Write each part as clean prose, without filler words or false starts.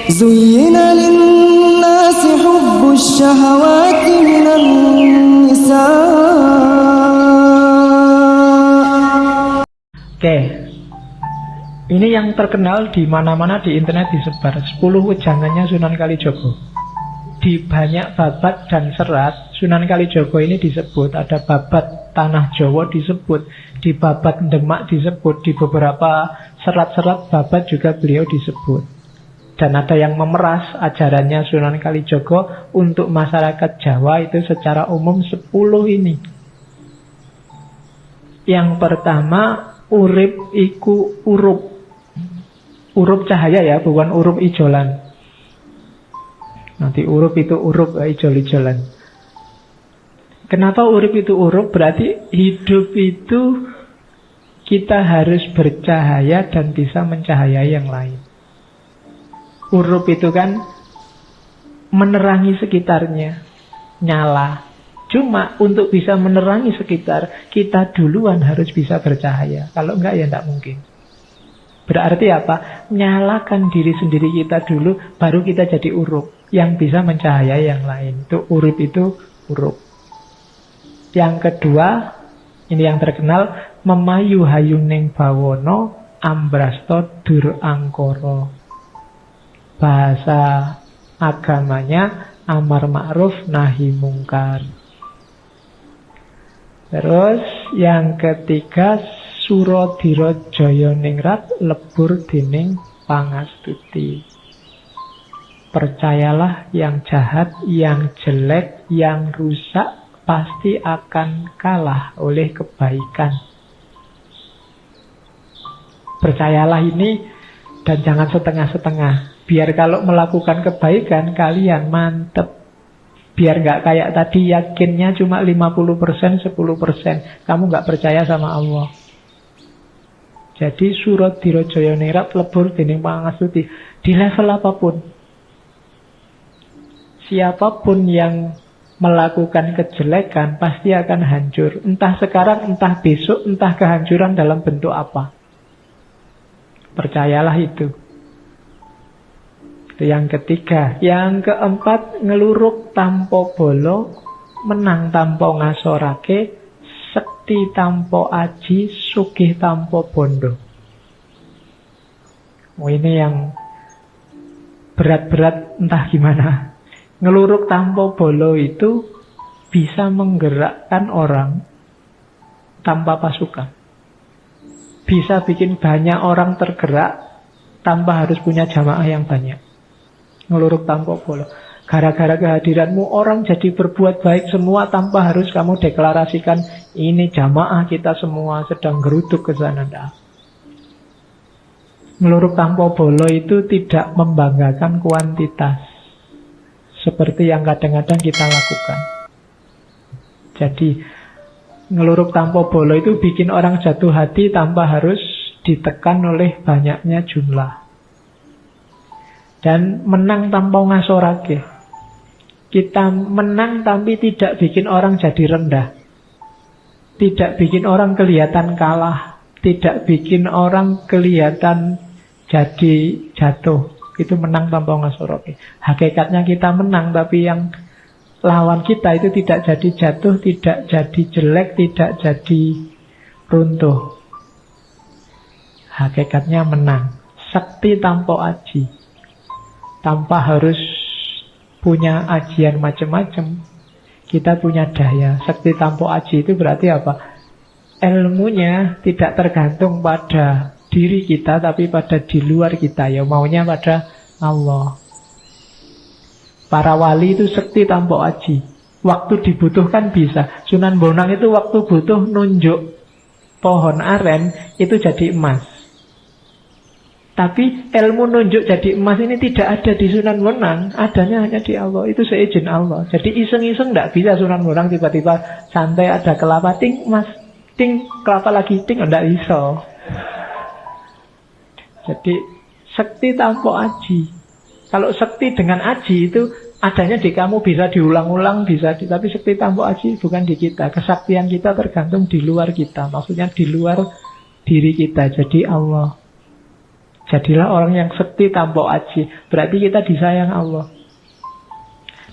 زين للناس حب الشهوات من النساء. Oke. Ini yang terkenal di mana-mana di internet disebar. 10 wejangannya Sunan Kalijogo. Di banyak babat dan serat Sunan Kalijogo ini disebut. Ada babat Tanah Jawa disebut, di babat Demak disebut, di beberapa serat-serat babat juga beliau disebut. Dan ada yang memeras ajarannya Sunan Kalijogo untuk masyarakat Jawa itu secara umum 10 ini. Yang pertama, urip iku urup. Urup cahaya ya, bukan urup ijolan. Nanti urup itu urup, ijol-ijolan. Kenapa urip itu urup? Berarti hidup itu kita harus bercahaya dan bisa mencahayai yang lain. Urup itu kan menerangi sekitarnya, nyala. Cuma untuk bisa menerangi sekitar, kita duluan harus bisa bercahaya. Kalau enggak ya enggak mungkin. Berarti apa? Nyalakan diri sendiri kita dulu, baru kita jadi urup yang bisa mencahayai yang lain. Itu urip itu urup. Yang kedua, ini yang terkenal, memayu hayuning bawono ambrasto dur angkoro. Bahasa agamanya amar ma'ruf nahi mungkar. Terus yang ketiga, suro diro joyo ningrat lebur dining pangastuti. Percayalah yang jahat, yang jelek, yang rusak pasti akan kalah oleh kebaikan. Percayalah ini dan jangan setengah-setengah. Biar kalau melakukan kebaikan kalian mantep. Biar nggak kayak tadi yakinnya cuma 50%, 10%. Kamu nggak percaya sama Allah. Jadi surat dirojoyo nirat lebur dening pangastuti. Di level apapun, siapapun yang melakukan kejelekan pasti akan hancur. Entah sekarang, entah besok, entah kehancuran dalam bentuk apa. Percayalah itu. Itu yang ketiga. Yang keempat, ngeluruk tanpa bolo, menang tanpa ngasorake, sekti tanpa aji, sugih tanpa bondo. Oh, ini yang berat-berat entah gimana. Ngeluruk tanpa bolo itu bisa menggerakkan orang tanpa pasukan. Bisa bikin banyak orang tergerak tanpa harus punya jamaah yang banyak. Ngeluruk tanpa bolo. Gara-gara kehadiranmu orang jadi berbuat baik semua tanpa harus kamu deklarasikan ini jamaah kita semua sedang geruduk ke sana. Ngeluruk tanpa bolo itu tidak membanggakan kuantitas seperti yang kadang-kadang kita lakukan. Jadi ngeluruk tanpa bolo itu bikin orang jatuh hati tanpa harus ditekan oleh banyaknya jumlah. Dan menang tanpa ngasorake. Kita menang tapi tidak bikin orang jadi rendah. Tidak bikin orang kelihatan kalah. Tidak bikin orang kelihatan jadi jatuh. Itu menang tanpa ngasorake. Hakikatnya kita menang, tapi yang lawan kita itu tidak jadi jatuh, tidak jadi jelek, tidak jadi runtuh. Hakikatnya menang. Sakti tanpa aji. Tanpa harus punya ajian macam-macam. Kita punya daya. Sakti tanpa aji itu berarti apa? Ilmunya tidak tergantung pada diri kita, tapi pada di luar kita. Ya maunya pada Allah. Para wali itu sekti tanpa aji. Waktu dibutuhkan bisa. Sunan Bonang itu waktu butuh nunjuk pohon aren, itu jadi emas. Tapi ilmu nunjuk jadi emas ini tidak ada di Sunan Bonang. Adanya hanya di Allah. Itu seizin Allah. Jadi iseng-iseng tidak bisa Sunan Bonang tiba-tiba santai ada kelapa, ting emas, ting kelapa lagi, ting, tidak bisa. Jadi sekti tanpa aji. Kalau sekti dengan aji itu adanya di kamu, bisa diulang-ulang, bisa tapi sekti tanpa aji bukan di kita. Kesaktian kita tergantung di luar kita. Maksudnya di luar diri kita. Jadi Allah. Jadilah orang yang sekti tanpa aji. Berarti kita disayang Allah.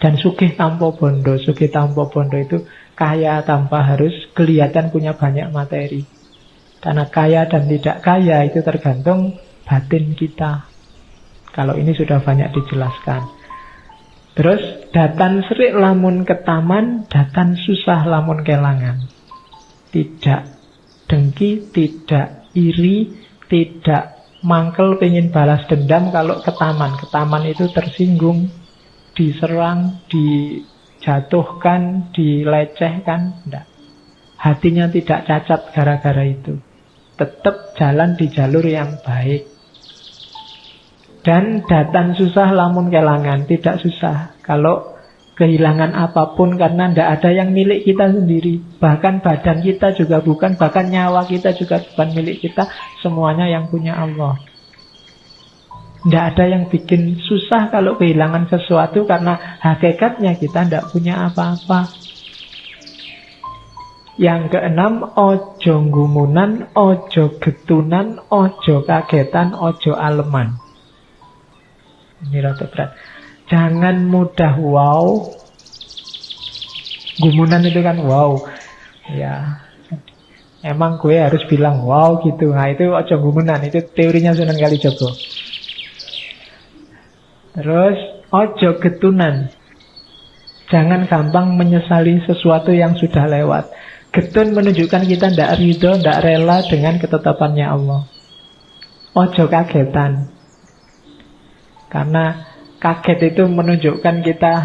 Dan sugih tanpa bondo. Sugih tanpa bondo itu kaya tanpa harus kelihatan punya banyak materi. Karena kaya dan tidak kaya itu tergantung batin kita. Kalau ini sudah banyak dijelaskan. Terus datan serik lamun ketaman, datan susah lamun kelangan. Tidak dengki, tidak iri, tidak mangkel pengen balas dendam kalau ketaman. Ketaman itu tersinggung, diserang, dijatuhkan, dilecehkan. Tidak. Hatinya tidak cacat gara-gara itu. Tetap jalan di jalur yang baik. Dan datan susah lamun kelangan. Tidak susah kalau kehilangan apapun, karena tidak ada yang milik kita sendiri. Bahkan badan kita juga bukan, bahkan nyawa kita juga bukan milik kita. Semuanya yang punya Allah. Tidak ada yang bikin susah kalau kehilangan sesuatu, karena hakikatnya kita tidak punya apa-apa. Yang keenam, ojo gumunan, ojo getunan, ojo kagetan, ojo aleman. Ini rada berat. Jangan mudah wow. Gumunan itu kan wow. Ya, emang gue harus bilang wow gitu. Nah itu ojo gumunan. Itu teorinya Sunan Kalijaga. Terus ojo getunan. Jangan gampang menyesali sesuatu yang sudah lewat. Getun menunjukkan kita tidak ridho, tidak rela dengan ketetapannya Allah. Ojo kagetan. Karena kaget itu menunjukkan kita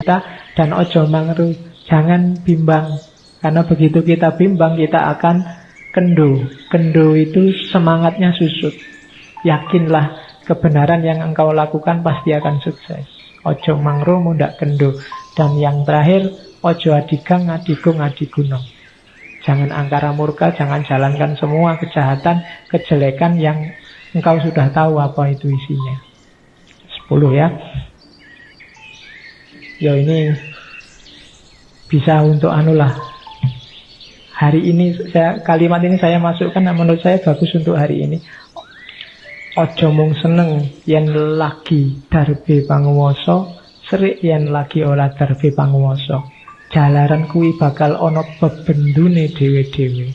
kita dan ojo mangru. Jangan bimbang. Karena begitu kita bimbang, kita akan kendo. Kendo itu semangatnya susut. Yakinlah kebenaran yang engkau lakukan pasti akan sukses. Ojo mangru mundak kendo. Dan yang terakhir, ojo adigang, adigung, adigunong. Jangan angkara murka, jangan jalankan semua kejahatan, kejelekan yang engkau sudah tahu apa itu isinya. 10 ya. Ya ini bisa untuk anulah. Hari ini kalimat ini saya masukkan, menurut saya bagus untuk hari ini. Ojo mung seneng yen lagi darbe panguwasa, serik yen lagi ora darbe panguwasa. Jalaran kuwi bakal ana bebendune dhewe-dhewe.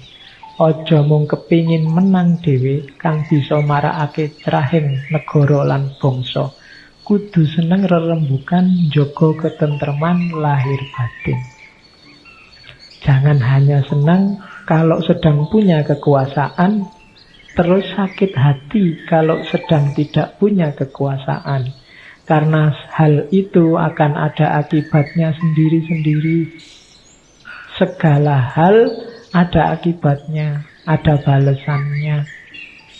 Ojo mung kepingin menang dhewe kang bisa marakake trahing negara lan bangsa. Kudu seneng rerembukan, jogo ketentreman lahir batin. Jangan hanya senang kalau sedang punya kekuasaan, terus sakit hati kalau sedang tidak punya kekuasaan. Karena hal itu akan ada akibatnya sendiri-sendiri. Segala hal ada akibatnya, ada balasannya.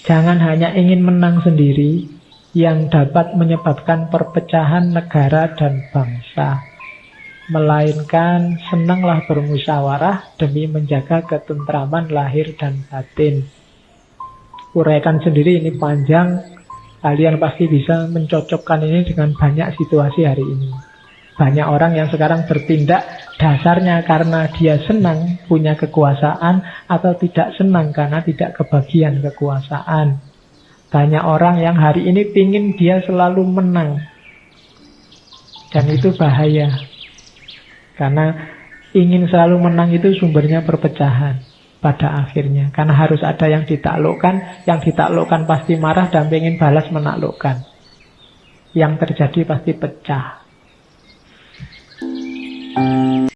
Jangan hanya ingin menang sendiri yang dapat menyebabkan perpecahan negara dan bangsa. Melainkan senanglah bermusyawarah demi menjaga ketentraman lahir dan batin. Uraikan sendiri ini panjang. Kalian pasti bisa mencocokkan ini dengan banyak situasi hari ini. Banyak orang yang sekarang bertindak dasarnya karena dia senang punya kekuasaan atau tidak senang karena tidak kebagian kekuasaan. Banyak orang yang hari ini pingin dia selalu menang. Dan itu bahaya. Karena ingin selalu menang itu sumbernya perpecahan pada akhirnya. Karena harus ada yang ditaklukkan. Yang ditaklukkan pasti marah dan pengen balas menaklukkan. Yang terjadi pasti pecah.